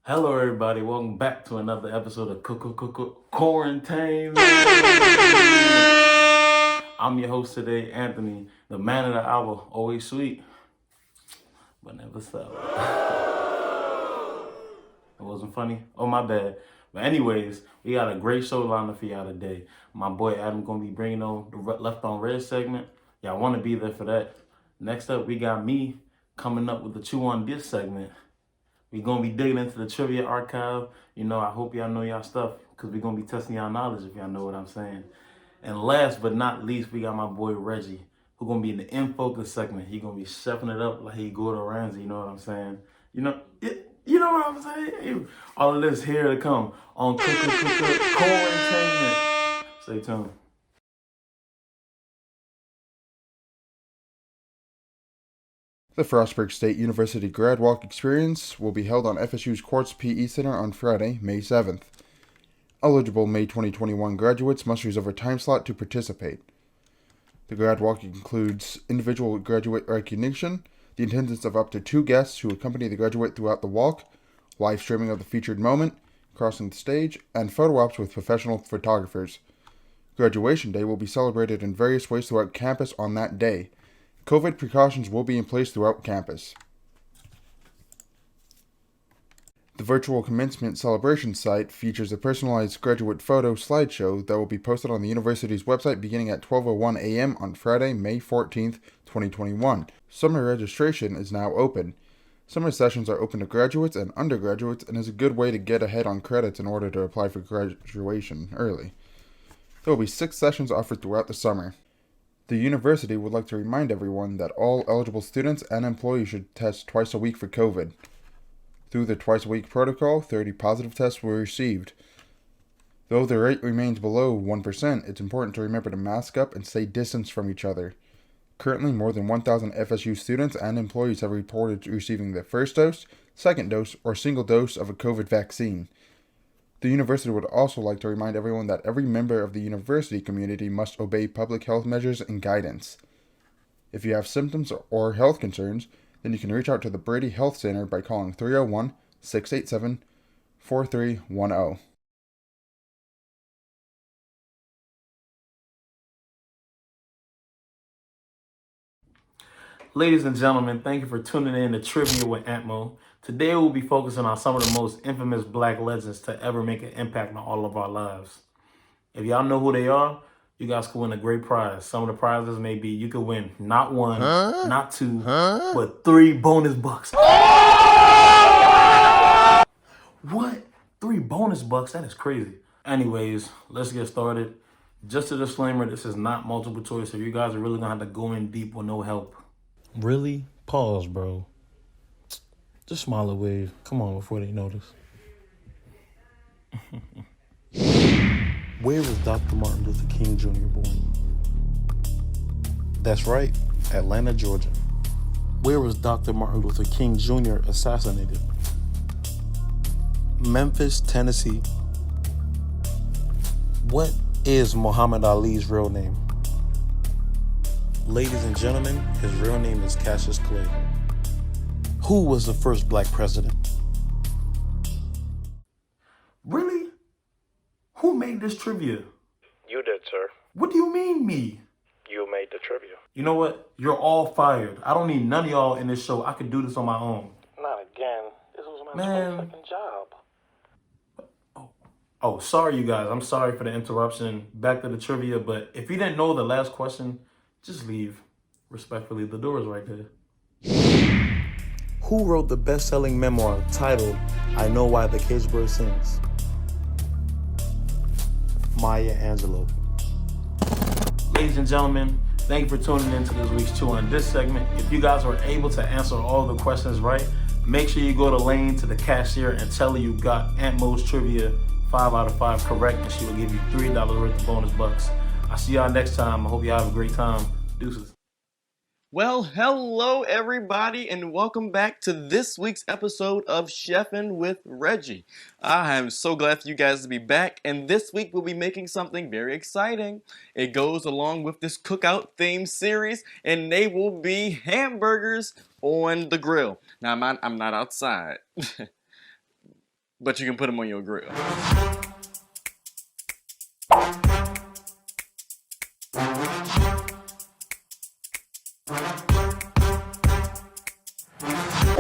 Hello, everybody. Welcome back to another episode of Quarentainment. I'm your host today, Anthony, the man of the hour, always sweet, but never sour. It wasn't funny? Oh, my bad. But anyways, we got a great show lined up for y'all today. My boy Adam gonna be bringing on the Left on Red segment. Y'all want to be there for that. Next up, we got me coming up with the Chew on This segment. We're going to be digging into the trivia archive. You know, I hope y'all know y'all stuff because we're going to be testing y'all knowledge if y'all know what I'm saying. And last but not least, we got my boy Reggie, who's going to be in the In Focus segment. He's going to be chefing it up like he Gordon Ramsay, you know what I'm saying? You know what I'm saying? All of this here to come on Quarentainment. Stay tuned. The Frostburg State University Grad Walk Experience will be held on FSU's Quartz PE Center on Friday, May 7th. Eligible May 2021 graduates must reserve a time slot to participate. The Grad Walk includes individual graduate recognition, the attendance of up to 2 guests who accompany the graduate throughout the walk, live streaming of the featured moment, crossing the stage, and photo ops with professional photographers. Graduation day will be celebrated in various ways throughout campus on that day. COVID precautions will be in place throughout campus. The virtual commencement celebration site features a personalized graduate photo slideshow that will be posted on the university's website beginning at 12:01 a.m. on Friday, May 14th, 2021. Summer registration is now open. Summer sessions are open to graduates and undergraduates and is a good way to get ahead on credits in order to apply for graduation early. There will be 6 sessions offered throughout the summer. The university would like to remind everyone that all eligible students and employees should test twice a week for COVID. Through the twice-a-week protocol, 30 positive tests were received. Though the rate remains below 1%, it's important to remember to mask up and stay distanced from each other. Currently, more than 1,000 FSU students and employees have reported receiving the first dose, second dose, or single dose of a COVID vaccine. The university would also like to remind everyone that every member of the university community must obey public health measures and guidance. If you have symptoms or health concerns, then you can reach out to the Brady Health Center by calling 301-687-4310. Ladies and gentlemen, thank you for tuning in to Trivia with Antmo. Today we'll be focusing on some of the most infamous black legends to ever make an impact on all of our lives. If y'all know who they are, you guys could win a great prize. Some of the prizes may be you could win not one, not two, but 3 bonus bucks. What? 3 bonus bucks? That is crazy. Anyways, let's get started. Just a disclaimer, this is not multiple choice, so you guys are really gonna have to go in deep with no help. Really? Pause, bro. Just smile and wave. Come on, before they notice. Where was Dr. Martin Luther King Jr. born? That's right, Atlanta, Georgia. Where was Dr. Martin Luther King Jr. assassinated? Memphis, Tennessee. What is Muhammad Ali's real name? Ladies and gentlemen, his real name is Cassius Clay. Who was the first black president? Really? Who made this trivia? You did, sir. What do you mean, me? You made the trivia. You know what? You're all fired. I don't need none of y'all in this show. I could do this on my own. Not again. This was my Man. 22nd job. Oh, sorry, you guys. I'm sorry for the interruption. Back to the trivia, but if you didn't know the last question, just leave. Respectfully, the door is right there. Who wrote the best-selling memoir titled I Know Why the Caged Bird Sings? Maya Angelou. Ladies and gentlemen, thank you for tuning in to this week's Chew on This segment. If you guys were able to answer all the questions right, make sure you go to Lane to the cashier and tell her you got Aunt Mo's trivia 5 out of 5 correct, and she will give you $3 worth of bonus bucks. I'll see y'all next time. I hope y'all have a great time. Deuces. Well, hello everybody, and welcome back to this week's episode of Chefin' with Reggie. I am so glad for you guys to be back, and this week we'll be making something very exciting. It goes along with this cookout theme series, and they will be hamburgers on the grill. Now, I'm not outside. but you can put them on your grill.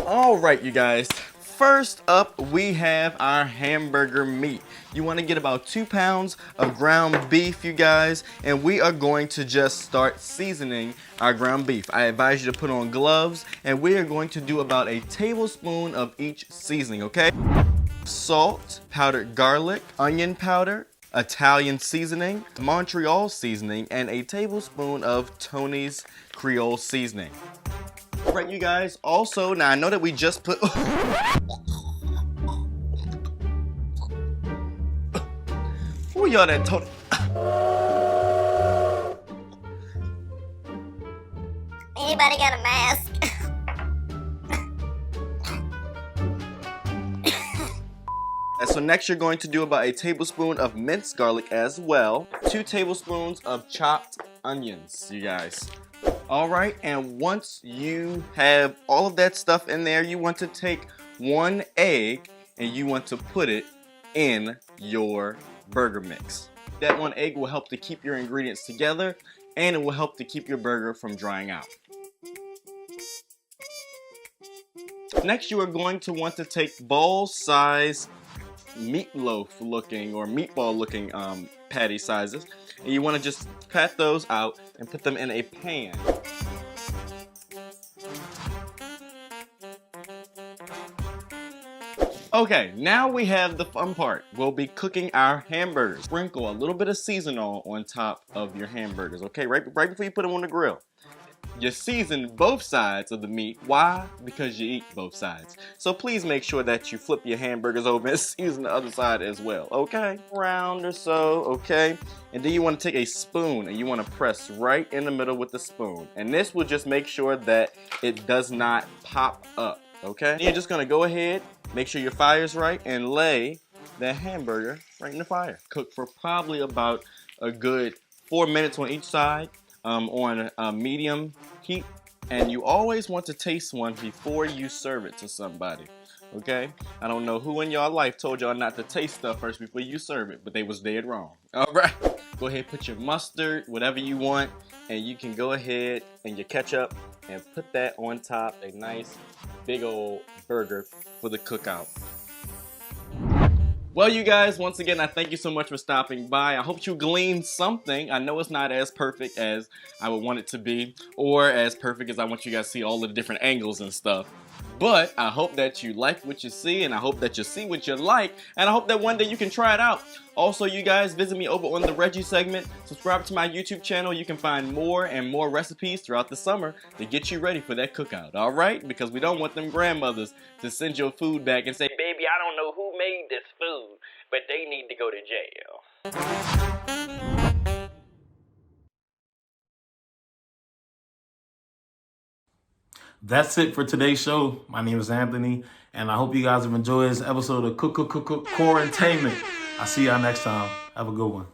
All right, you guys. First up, we have our hamburger meat. You want to get about 2 pounds of ground beef, you guys, and we are going to just start seasoning our ground beef. I advise you to put on gloves, and we are going to do about a tablespoon of each seasoning, okay? Salt, powdered garlic, onion powder, Italian seasoning, Montreal seasoning, and a tablespoon of Tony's Creole seasoning. All right, you guys. Also, now I know that we just put. Who y'all that told? Anybody got a mask? So next you're going to do about a tablespoon of minced garlic as well. 2 tablespoons of chopped onions, you guys. All right, and once you have all of that stuff in there, you want to take 1 egg and you want to put it in your burger mix. That 1 egg will help to keep your ingredients together, and it will help to keep your burger from drying out. Next, you are going to want to take ball-size meatloaf looking or meatball looking patty sizes, and you want to just pat those out and put them in a pan. Okay, now we have the fun part. We'll be cooking our hamburgers. Sprinkle a little bit of seasoning on top of your hamburgers, okay? Right before you put them on the grill. You season both sides of the meat. Why? Because you eat both sides. So please make sure that you flip your hamburgers over and season the other side as well, okay? Round or so, okay? And then you want to take a spoon and you want to press right in the middle with the spoon. And this will just make sure that it does not pop up, okay? And you're just going to go ahead, make sure your fire's right, and lay that hamburger right in the fire. Cook for probably about a good 4 minutes on each side. On a medium heat, and you always want to taste one before you serve it to somebody, okay? I don't know who in y'all life told y'all not to taste stuff first before you serve it, but they was dead wrong. All right, go ahead, put your mustard, whatever you want, and you can go ahead and your ketchup and put that on top, a nice big old burger for the cookout. Well, you guys, once again, I thank you so much for stopping by. I hope you gleaned something. I know it's not as perfect as I would want it to be, or as perfect as I want you guys to see all the different angles and stuff. But I hope that you like what you see, and I hope that you see what you like, and I hope that one day you can try it out. Also, you guys, visit me over on the Reggie segment. Subscribe to my YouTube channel. You can find more and more recipes throughout the summer to get you ready for that cookout, all right? Because we don't want them grandmothers to send your food back and say, baby, I don't know who made this food, but they need to go to jail. That's it for today's show. My name is Anthony, and I hope you guys have enjoyed this episode of Quarentainment. I'll see y'all next time. Have a good one.